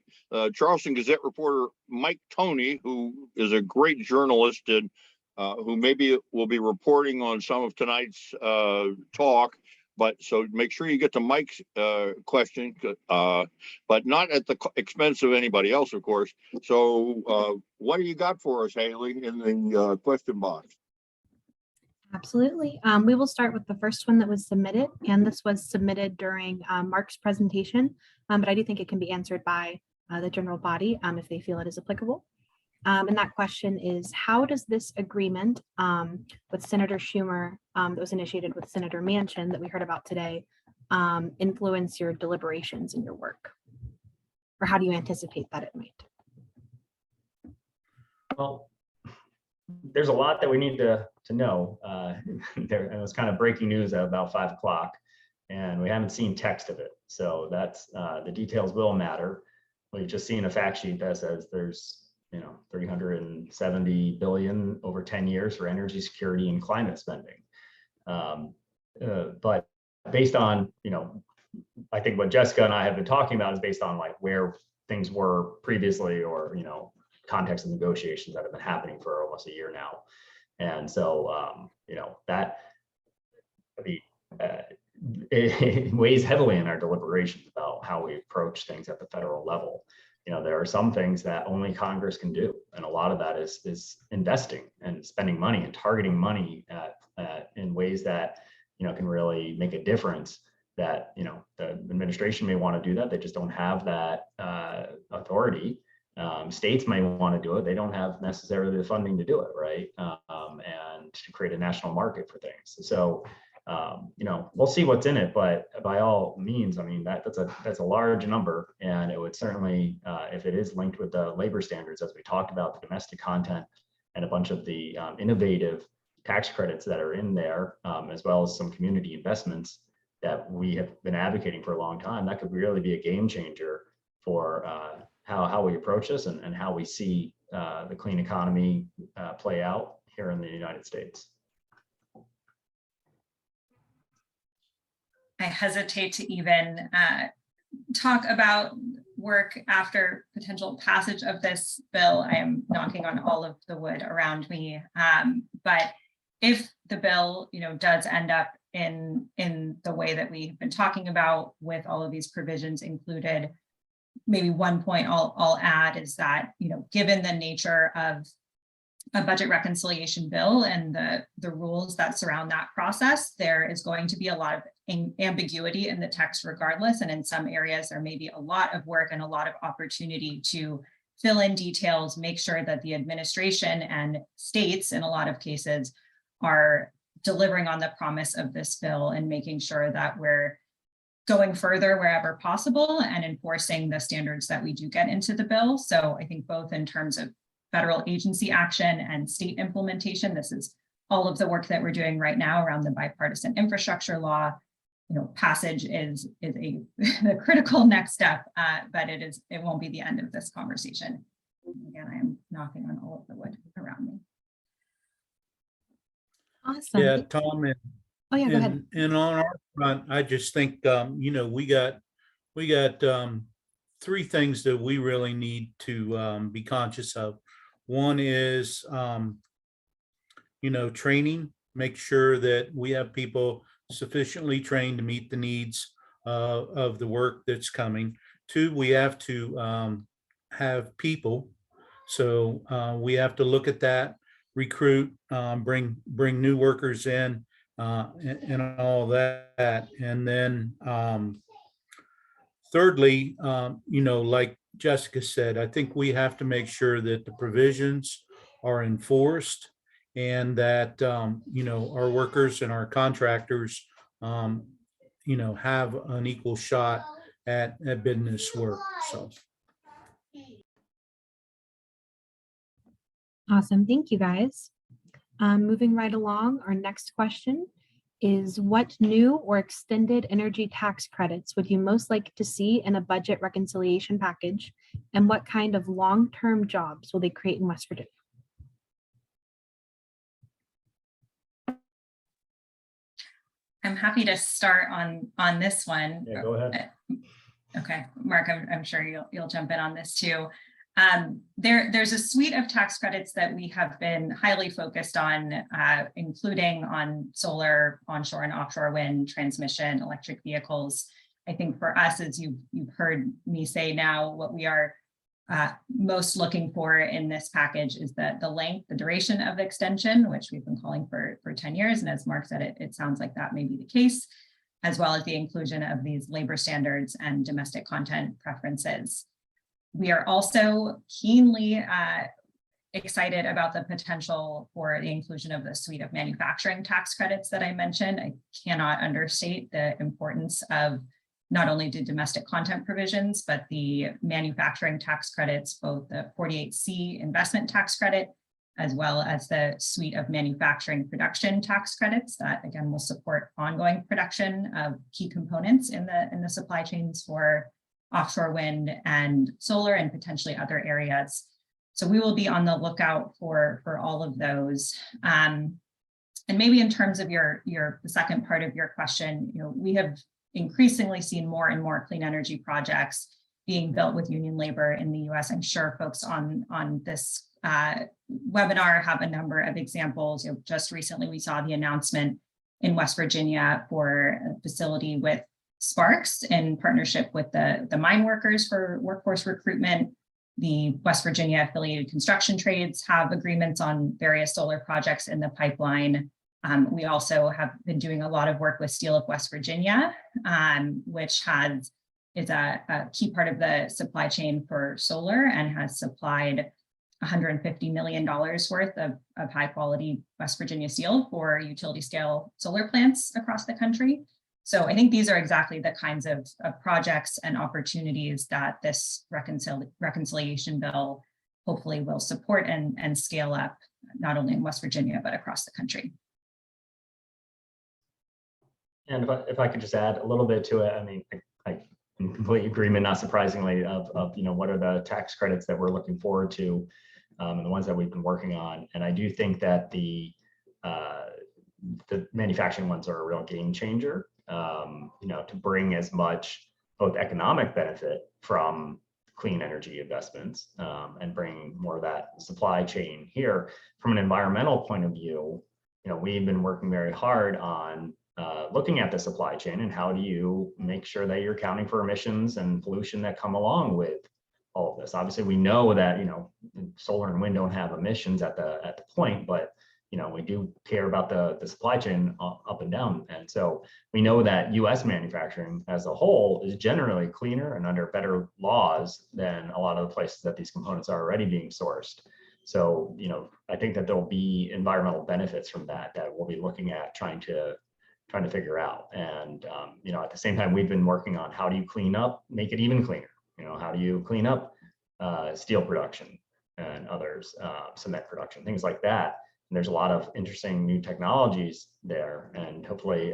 Charleston Gazette reporter Mike Toney, who is a great journalist and who maybe will be reporting on some of tonight's talk. But so make sure you get to Mike's question, but not at the expense of anybody else, of course. So what do you got for us, Haley, in the question box? Absolutely. We will start with the first one that was submitted, and this was submitted during Marc's presentation, but I do think it can be answered by the general body if they feel it is applicable. And that question is, how does this agreement with Senator Schumer that was initiated with Senator Manchin that we heard about today influence your deliberations and your work? Or how do you anticipate that it might? Well, there's a lot that we need to know. There, it was kind of breaking news at about 5 o'clock, and we haven't seen text of it. So that's the details will matter. We've just seen a fact sheet that says there's 370 billion over 10 years for energy security and climate spending. But based on, I think what Jessica and I have been talking about is based on like where things were previously, or, context of negotiations that have been happening for almost a year now. And so, that it weighs heavily in our deliberations about how we approach things at the federal level. There are some things that only Congress can do, and a lot of that is investing and spending money and targeting money in ways that can really make a difference. That the administration may want to do that, they just don't have that authority. States may want to do it. They don't have necessarily the funding to do it, right? And to create a national market for things. So, we'll see what's in it, but by all means, I mean, that's a large number, and it would certainly, if it is linked with the labor standards, as we talked about, the domestic content and a bunch of the innovative tax credits that are in there, as well as some community investments that we have been advocating for a long time, that could really be a game changer for how we approach this and how we see the clean economy play out here in the United States. I hesitate to even talk about work after potential passage of this bill. I am knocking on all of the wood around me. But if the bill, does end up in the way that we've been talking about, with all of these provisions included, maybe one point I'll add is that, given the nature of a budget reconciliation bill and the rules that surround that process, there is going to be a lot of ambiguity in the text regardless. And in some areas, there may be a lot of work and a lot of opportunity to fill in details, make sure that the administration and states, in a lot of cases, are delivering on the promise of this bill and making sure that we're going further wherever possible and enforcing the standards that we do get into the bill. So I think both in terms of federal agency action and state implementation, this is all of the work that we're doing right now around the bipartisan infrastructure law. Passage is the critical next step, but it won't be the end of this conversation. Again, I am knocking on all of the wood around me. Awesome. Yeah, Tom, Oh yeah, go ahead. and on our front, I just think, we got three things that we really need to be conscious of. One is, training, make sure that we have people sufficiently trained to meet the needs of the work that's coming. Two, we have to have people. So we have to look at that, recruit, bring new workers in, and all that. And then thirdly, like Jessica said, I think we have to make sure that the provisions are enforced and that, our workers and our contractors, have an equal shot at bidding this work. So. Awesome. Thank you, guys. Moving right along, our next question is, what new or extended energy tax credits would you most like to see in a budget reconciliation package? And what kind of long-term jobs will they create in West Virginia? I'm happy to start on this one. Yeah, go ahead. Okay, Mark, I'm sure you'll jump in on this too. There's a suite of tax credits that we have been highly focused on, including on solar, onshore and offshore wind, transmission, electric vehicles. I think for us, as you've heard me say now, what we are most looking for in this package is the length, the duration of extension, which we've been calling for 10 years. And as Mark said, it sounds like that may be the case, as well as the inclusion of these labor standards and domestic content preferences. We are also keenly excited about the potential for the inclusion of the suite of manufacturing tax credits that I mentioned. I cannot understate the importance of not only the domestic content provisions, but the manufacturing tax credits, both the 48C investment tax credit, as well as the suite of manufacturing production tax credits that, again, will support ongoing production of key components in the supply chains for offshore wind and solar and potentially other areas. So we will be on the lookout for all of those. And maybe in terms of the second part of your question, we have increasingly seen more and more clean energy projects being built with union labor in the US. I'm sure folks on this webinar have a number of examples. Just recently, we saw the announcement in West Virginia for a facility with Sparks in partnership with the mine workers for workforce recruitment. The West Virginia affiliated construction trades have agreements on various solar projects in the pipeline. We also have been doing a lot of work with Steel of West Virginia, which has is a key part of the supply chain for solar and has supplied $150 million worth of high quality West Virginia steel for utility scale solar plants across the country. So I think these are exactly the kinds of projects and opportunities that this reconciliation bill hopefully will support and scale up, not only in West Virginia, but across the country. And if I could just add a little bit to it, I mean, I'm in complete agreement, not surprisingly, of what are the tax credits that we're looking forward to, and the ones that we've been working on. And I do think that the manufacturing ones are a real game changer, to bring as much both economic benefit from clean energy investments and bring more of that supply chain here. From an environmental point of view, we've been working very hard on looking at the supply chain and how do you make sure that you're accounting for emissions and pollution that come along with all of this. Obviously, we know that solar and wind don't have emissions at the point, but we do care about the supply chain up and down. And so we know that U.S. manufacturing as a whole is generally cleaner and under better laws than a lot of the places that these components are already being sourced. So I think that there'll be environmental benefits from that we'll be looking at trying to figure out. And at the same time, we've been working on how do you clean up, make it even cleaner. How do you clean up steel production and others, cement production, things like that. And there's a lot of interesting new technologies there, and hopefully,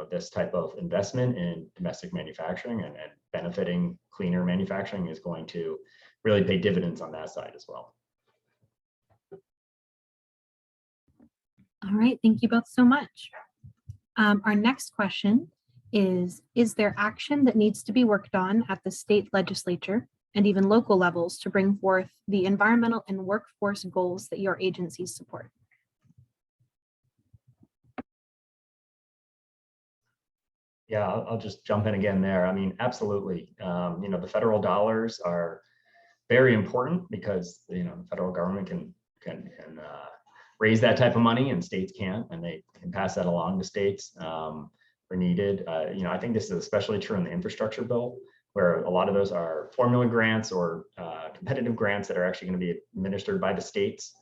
this type of investment in domestic manufacturing and benefiting cleaner manufacturing is going to really pay dividends on that side as well. All right, thank you both so much. Our next question is there action that needs to be worked on at the state legislature and even local levels to bring forth the environmental and workforce goals that your agencies support? Yeah, I'll just jump in again there. I mean, absolutely. The federal dollars are very important because the federal government can raise that type of money and states can't, and they can pass that along to states where needed. I think this is especially true in the infrastructure bill, where a lot of those are formula grants or competitive grants that are actually going to be administered by the states.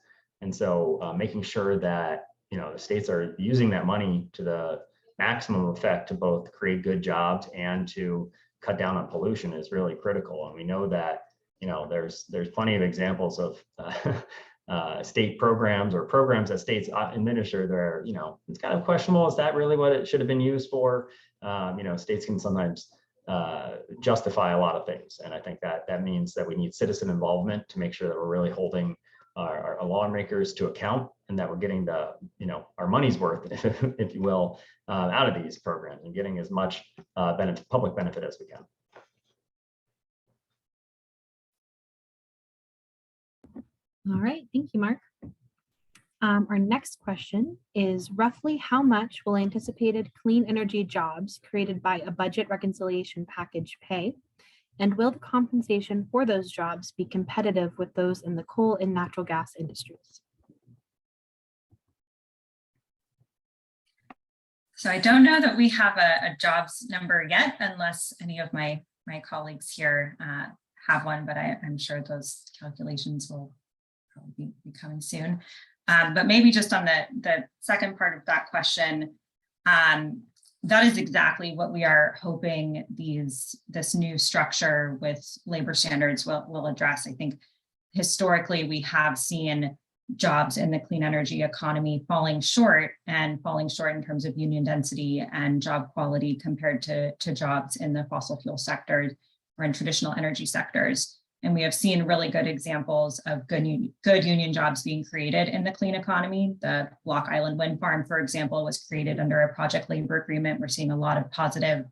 And so making sure that the states are using that money to the maximum effect to both create good jobs and to cut down on pollution is really critical. And we know that there's plenty of examples of state programs or programs that states administer there. It's kind of questionable, is that really what it should have been used for? States can sometimes justify a lot of things, and I think that means that we need citizen involvement to make sure that we're really holding our lawmakers to account, and that we're getting our money's worth, if you will, out of these programs and getting as much public benefit as we can. All right, thank you, Mark. Our next question is roughly how much will anticipated clean energy jobs created by a budget reconciliation package pay? And will the compensation for those jobs be competitive with those in the coal and natural gas industries? So I don't know that we have a jobs number yet, unless any of my colleagues here have one, but I'm sure those calculations will probably be coming soon. But maybe just on the second part of that question, that is exactly what we are hoping this new structure with labor standards will address. I think historically we have seen jobs in the clean energy economy falling short in terms of union density and job quality compared to jobs in the fossil fuel sector or in traditional energy sectors. And we have seen really good examples of good union jobs being created in the clean economy. The Block Island Wind Farm, for example, was created under a project labor agreement. We're seeing a lot of positive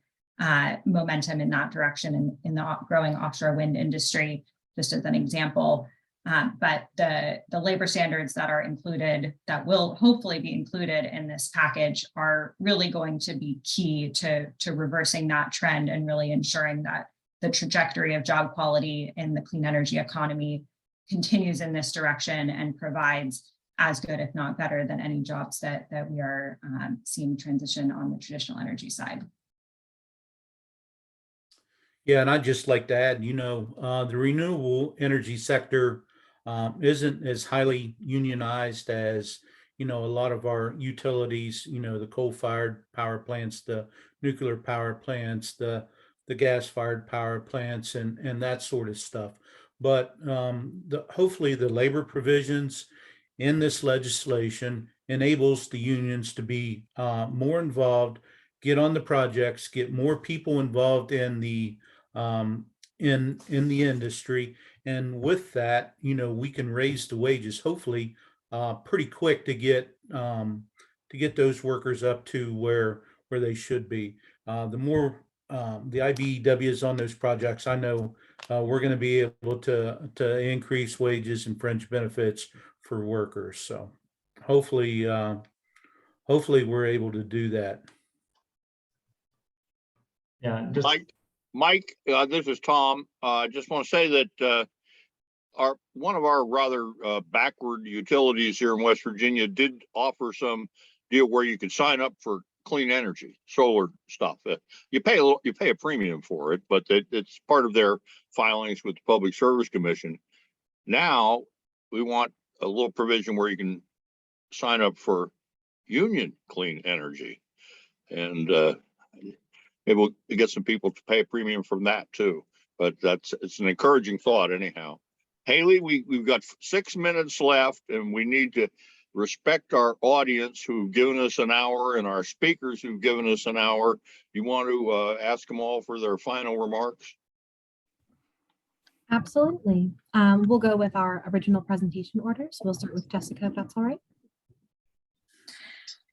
momentum in that direction in the growing offshore wind industry, just as an example. But the labor standards that are included, that will hopefully be included in this package, are really going to be key to reversing that trend and really ensuring that the trajectory of job quality in the clean energy economy continues in this direction and provides as good, if not better, than any jobs that we are seeing transition on the traditional energy side. Yeah, and I'd just like to add, the renewable energy sector isn't as highly unionized as, a lot of our utilities, the coal-fired power plants, the nuclear power plants, the gas-fired power plants, and that sort of stuff. But hopefully the labor provisions in this legislation enables the unions to be more involved, get on the projects, get more people involved in the um, in the industry, and with that, we can raise the wages hopefully pretty quick to get those workers up to where they should be. The more the IBEW on those projects, I know we're going to be able to increase wages and fringe benefits for workers. So hopefully, hopefully we're able to do that. Yeah, just Mike, this is Tom. I just want to say that one of our rather backward utilities here in West Virginia did offer some deal where you could sign up for clean energy, solar stuff. You pay a premium for it, but it's part of their filings with the Public Service Commission. Now we want a little provision where you can sign up for union clean energy, and maybe we'll get some people to pay a premium from that too. But it's an encouraging thought anyhow. Haley, we've got 6 minutes left, and we need to respect our audience who've given us an hour and our speakers who've given us an hour. You want to ask them all for their final remarks? Absolutely. We'll go with our original presentation order. So we'll start with Jessica, if that's all right.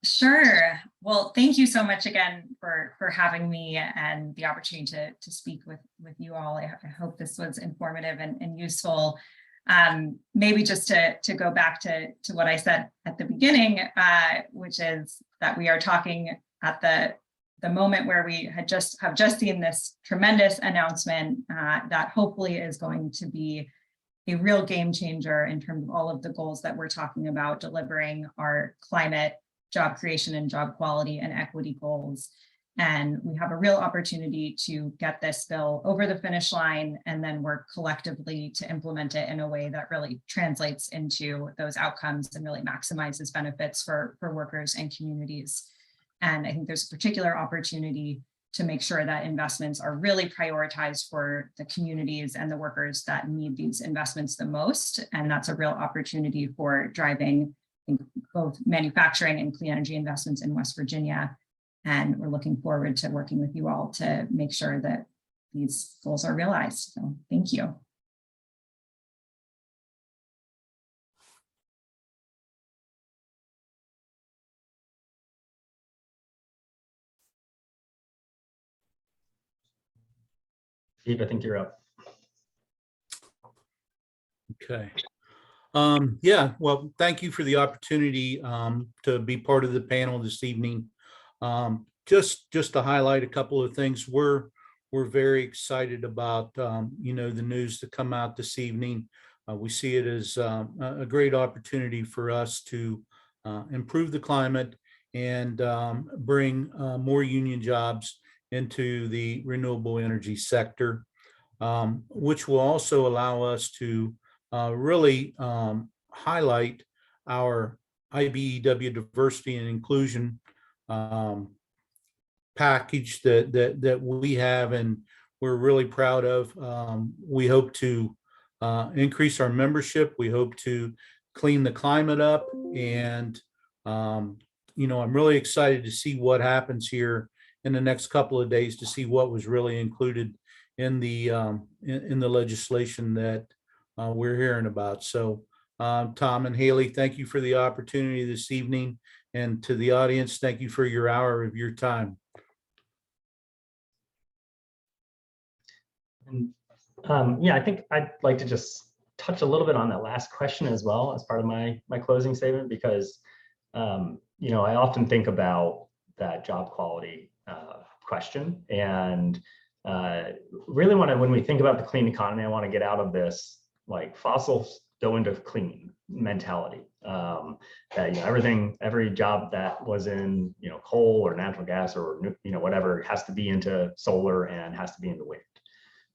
Sure. Well, thank you so much again for having me and the opportunity to speak with you all. I hope this was informative and useful. Maybe just to go back to what I said at the beginning, which is that we are talking at the moment where we have just seen this tremendous announcement that hopefully is going to be a real game changer in terms of all of the goals that we're talking about, delivering our climate, job creation and job quality and equity goals. And we have a real opportunity to get this bill over the finish line and then work collectively to implement it in a way that really translates into those outcomes and really maximizes benefits for workers and communities. And I think there's a particular opportunity to make sure that investments are really prioritized for the communities and the workers that need these investments the most. And that's a real opportunity for driving both manufacturing and clean energy investments in West Virginia. And we're looking forward to working with you all to make sure that these goals are realized. So thank you. Steve, I think you're up. Okay. Yeah, well, thank you for the opportunity to be part of the panel this evening. Just to highlight a couple of things, we're very excited about the news to come out this evening. We see it as a great opportunity for us to improve the climate and bring more union jobs into the renewable energy sector, which will also allow us to really highlight our IBEW diversity and inclusion package that we have, and we're really proud of. We hope to increase our membership. We hope to clean the climate up, and I'm really excited to see what happens here in the next couple of days to see what was really included in the legislation that we're hearing about. So Tom and Haley, thank you for the opportunity this evening, and to the audience, thank you for your hour of your time. And yeah, I think I'd like to just touch a little bit on that last question as well as part of my closing statement, because I often think about that job quality question, and really when we think about the clean economy, I want to get out of this like fossils go into clean mentality, that every job that was in coal or natural gas or whatever has to be into solar and has to be into wind.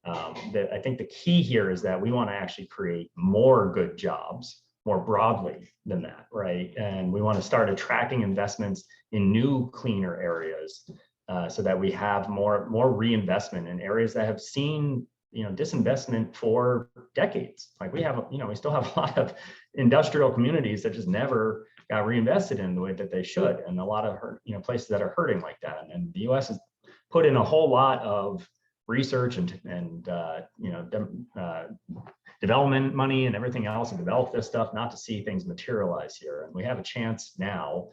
I think the key here is that we want to actually create more good jobs more broadly than that, right? And we want to start attracting investments in new, cleaner areas so that we have more reinvestment in areas that have seen disinvestment for decades. Like we still have a lot of industrial communities that just never got reinvested in the way that they should, and a lot of places that are hurting like that. And the U.S. has put in a whole lot of research and development money and everything else and develop this stuff not to see things materialize here. And we have a chance now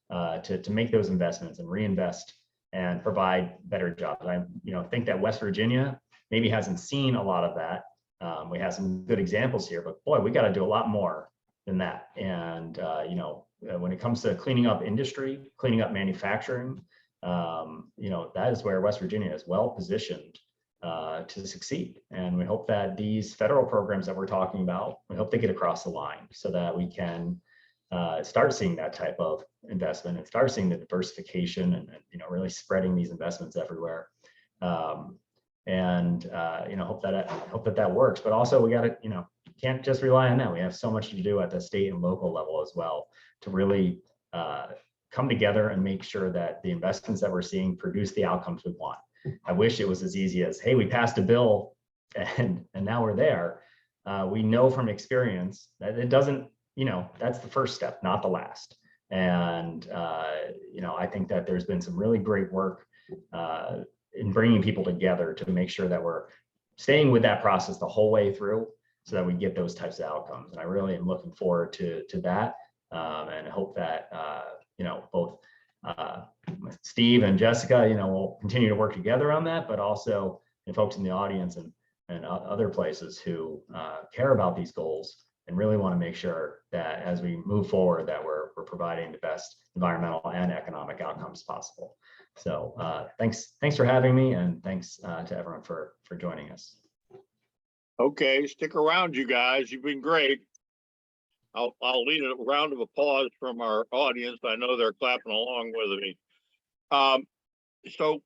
to make those investments and reinvest and provide better jobs. I think that West Virginia maybe hasn't seen a lot of that. We have some good examples here, but boy, we got to do a lot more than that. And when it comes to cleaning up industry, cleaning up manufacturing, that is where West Virginia is well positioned to succeed. And we hope that these federal programs that we're talking about, we hope they get across the line so that we can start seeing that type of investment and start seeing the diversification and really spreading these investments everywhere. Hope that works. But also we got to, can't just rely on that. We have so much to do at the state and local level as well to really come together and make sure that the investments that we're seeing produce the outcomes we want. I wish it was as easy as, hey, we passed a bill and now we're there. We know from experience that it doesn't, that's the first step, not the last. And, I think that there's been some really great work in bringing people together to make sure that we're staying with that process the whole way through so that we get those types of outcomes. And I really am looking forward to that and hope that, both Steve and Jessica, will continue to work together on that, but also folks in the audience and other places who care about these goals and really want to make sure that as we move forward that we're providing the best environmental and economic outcomes possible. So thanks for having me, and thanks to everyone for joining us. Okay, stick around, you guys. You've been great. I'll lead a round of applause from our audience. I know they're clapping along with me. So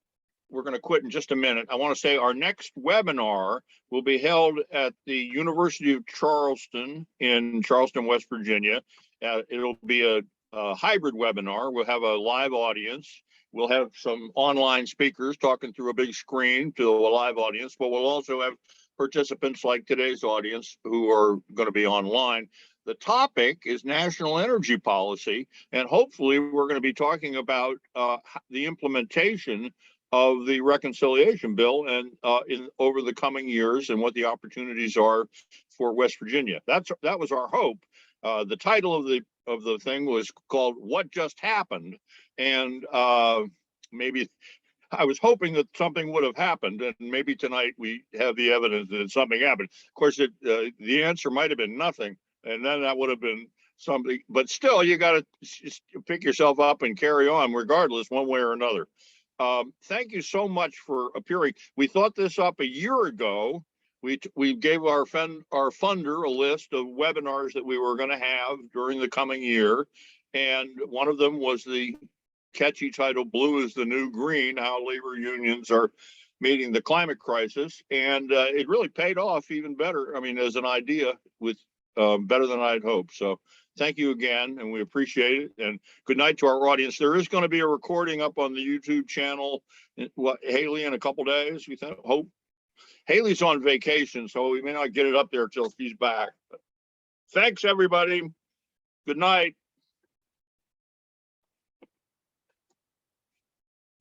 we're going to quit in just a minute. I want to say our next webinar will be held at the University of Charleston in Charleston, West Virginia. It'll be a hybrid webinar. We'll have a live audience. We'll have some online speakers talking through a big screen to a live audience, but we'll also have participants like today's audience who are going to be online. The topic is national energy policy, and hopefully we're going to be talking about the implementation of the reconciliation bill and over the coming years and what the opportunities are for West Virginia. That was our hope. The title of the thing was called "What Just Happened," and maybe I was hoping that something would have happened, and maybe tonight we have the evidence that something happened. Of course, the answer might have been nothing. And then that would have been something, but still, you got to pick yourself up and carry on, regardless, one way or another. Thank you so much for appearing. We thought this up a year ago. We gave our funder a list of webinars that we were going to have during the coming year, and one of them was the catchy title "Blue is the New Green: How Labor Unions Are Meeting the Climate Crisis," and it really paid off even better. I mean, as an idea, with better than I'd hoped. So thank you again, and we appreciate it. And good night to our audience. There is going to be a recording up on the YouTube channel, Haley, in a couple days. We hope. Haley's on vacation, so we may not get it up there till she's back. But thanks, everybody. Good night.